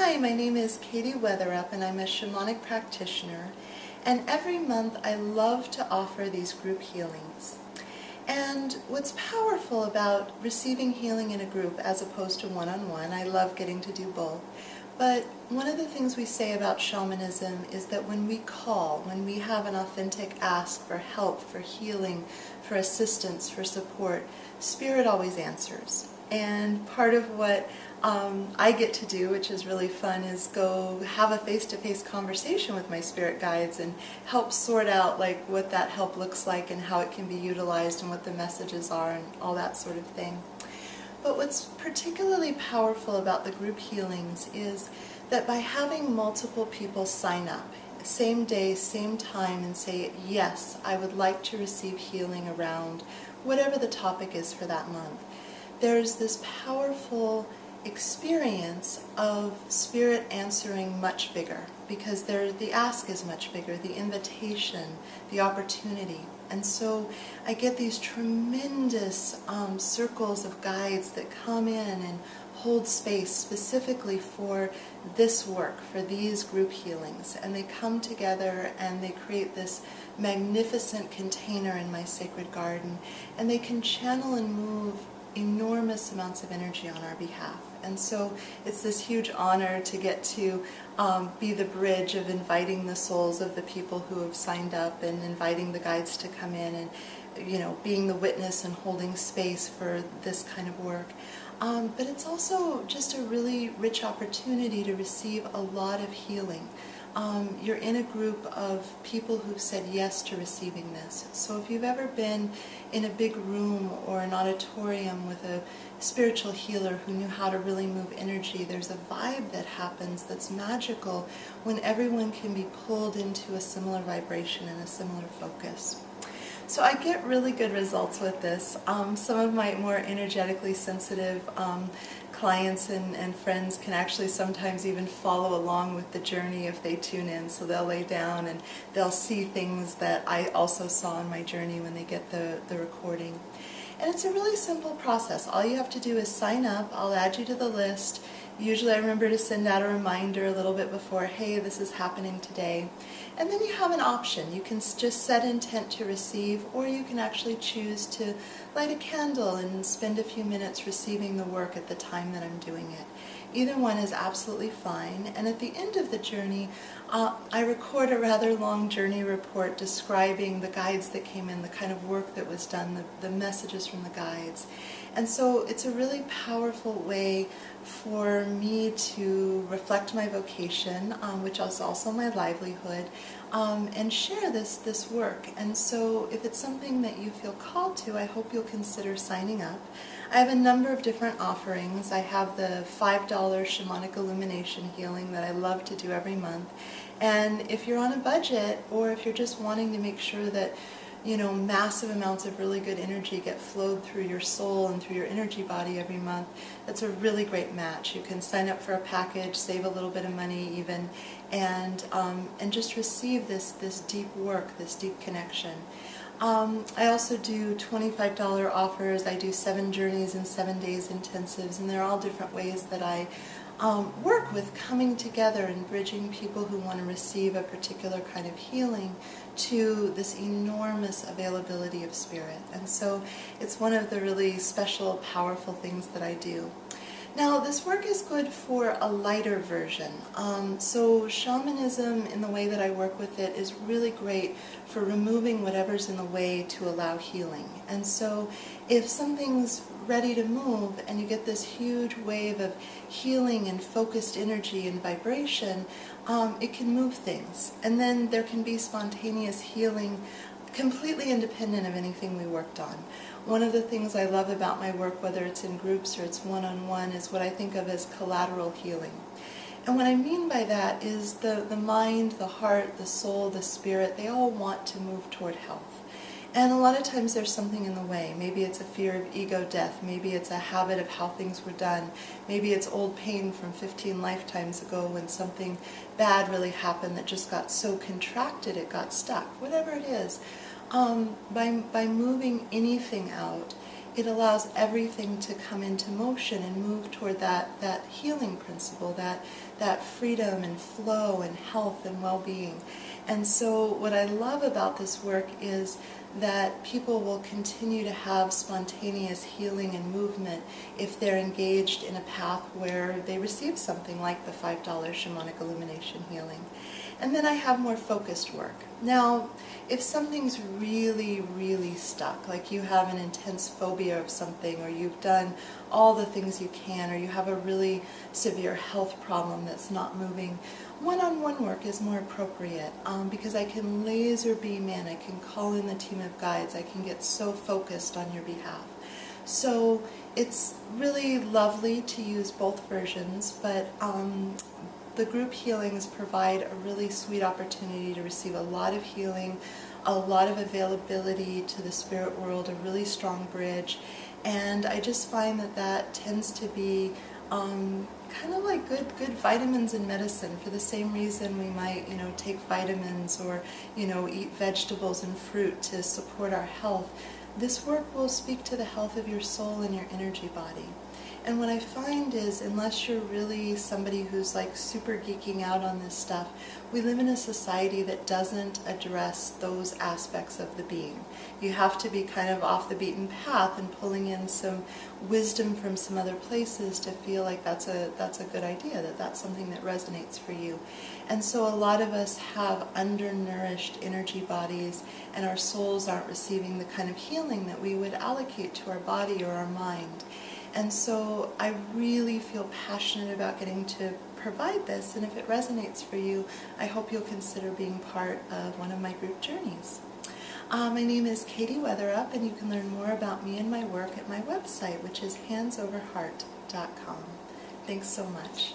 Hi, my name is Katie Weatherup and I'm a shamanic practitioner, and every month I love to offer these group healings. And what's powerful about receiving healing in a group as opposed to one-on-one, I love getting to do both, but one of the things we say about shamanism is that when we call, when we have an authentic ask for help, for healing, for assistance, for support, Spirit always answers. And part of what I get to do, which is really fun, is go have a face-to-face conversation with my spirit guides and help sort out like what that help looks like and how it can be utilized and what the messages are and all that sort of thing. But what's particularly powerful about the group healings is that by having multiple people sign up, same day, same time, and say, yes, I would like to receive healing around whatever the topic is for that month, there's this powerful experience of Spirit answering much bigger, because the ask is much bigger, the invitation, the opportunity. And so I get these tremendous circles of guides that come in and hold space specifically for this work, for these group healings. And they come together and they create this magnificent container in my sacred garden, and they can channel and move enormous amounts of energy on our behalf. And so it's this huge honor to get to be the bridge of inviting the souls of the people who have signed up and inviting the guides to come in and, you know, being the witness and holding space for this kind of work. But it's also just a really rich opportunity to receive a lot of healing. You're in a group of people who've said yes to receiving this. So if you've ever been in a big room or an auditorium with a spiritual healer who knew how to really move energy, there's a vibe that happens that's magical when everyone can be pulled into a similar vibration and a similar focus. So I get really good results with this. Some of my more energetically sensitive clients and friends can actually sometimes even follow along with the journey if they tune in. So they'll lay down and they'll see things that I also saw on my journey when they get the recording. And it's a really simple process. All you have to do is sign up. I'll add you to the list. Usually I remember to send out a reminder a little bit before, hey, this is happening today. And then you have an option. You can just set intent to receive, or you can actually choose to light a candle and spend a few minutes receiving the work at the time that I'm doing it. Either one is absolutely fine. And at the end of the journey, I record a rather long journey report describing the guides that came in, the kind of work that was done, the messages from the guides. And so it's a really powerful way for me to reflect my vocation, which is also my livelihood, and share this work. And so if it's something that you feel called to, I hope you'll consider signing up. I have a number of different offerings. I have the $5 Shamanic Illumination Healing that I love to do every month. And if you're on a budget, or if you're just wanting to make sure that, you know, massive amounts of really good energy get flowed through your soul and through your energy body every month, that's a really great match. You can sign up for a package, save a little bit of money even, and just receive this deep work, this deep connection. I also do $25 offers. I do 7 journeys and 7 days intensives, and they're all different ways that I work with coming together and bridging people who want to receive a particular kind of healing to this enormous availability of Spirit. And so it's one of the really special, powerful things that I do. Now, this work is good for a lighter version. So shamanism, in the way that I work with it, is really great for removing whatever's in the way to allow healing. And so if something's ready to move and you get this huge wave of healing and focused energy and vibration, it can move things. And then there can be spontaneous healing completely independent of anything we worked on. One of the things I love about my work, whether it's in groups or it's one-on-one, is what I think of as collateral healing. And what I mean by that is the mind, the heart, the soul, the spirit, they all want to move toward health. And a lot of times there's something in the way. Maybe it's a fear of ego death. Maybe it's a habit of how things were done. Maybe it's old pain from 15 lifetimes ago when something bad really happened that just got so contracted it got stuck. Whatever it is, by moving anything out, it allows everything to come into motion and move toward that healing principle, that freedom and flow and health and well-being. And so what I love about this work is that people will continue to have spontaneous healing and movement if they're engaged in a path where they receive something like the $5 Shamanic Illumination Healing. And then I have more focused work. Now, if something's really, really stuck, like you have an intense phobia of something, or you've done all the things you can, or you have a really severe health problem that's not moving, one-on-one work is more appropriate because I can laser beam in, I can call in the team of guides, I can get so focused on your behalf. So it's really lovely to use both versions, but the group healings provide a really sweet opportunity to receive a lot of healing, a lot of availability to the spirit world, a really strong bridge, and I just find that that tends to be kind of like good vitamins and medicine, for the same reason we might, take vitamins or, eat vegetables and fruit to support our health. This work will speak to the health of your soul and your energy body. And what I find is, unless you're really somebody who's like super geeking out on this stuff, we live in a society that doesn't address those aspects of the being. You have to be kind of off the beaten path and pulling in some wisdom from some other places to feel like that's a good idea, that's something that resonates for you. And so a lot of us have undernourished energy bodies, and our souls aren't receiving the kind of healing that we would allocate to our body or our mind. And so I really feel passionate about getting to provide this, and if it resonates for you, I hope you'll consider being part of one of my group journeys. My name is Katie Weatherup, and you can learn more about me and my work at my website, which is handsoverheart.com. Thanks so much.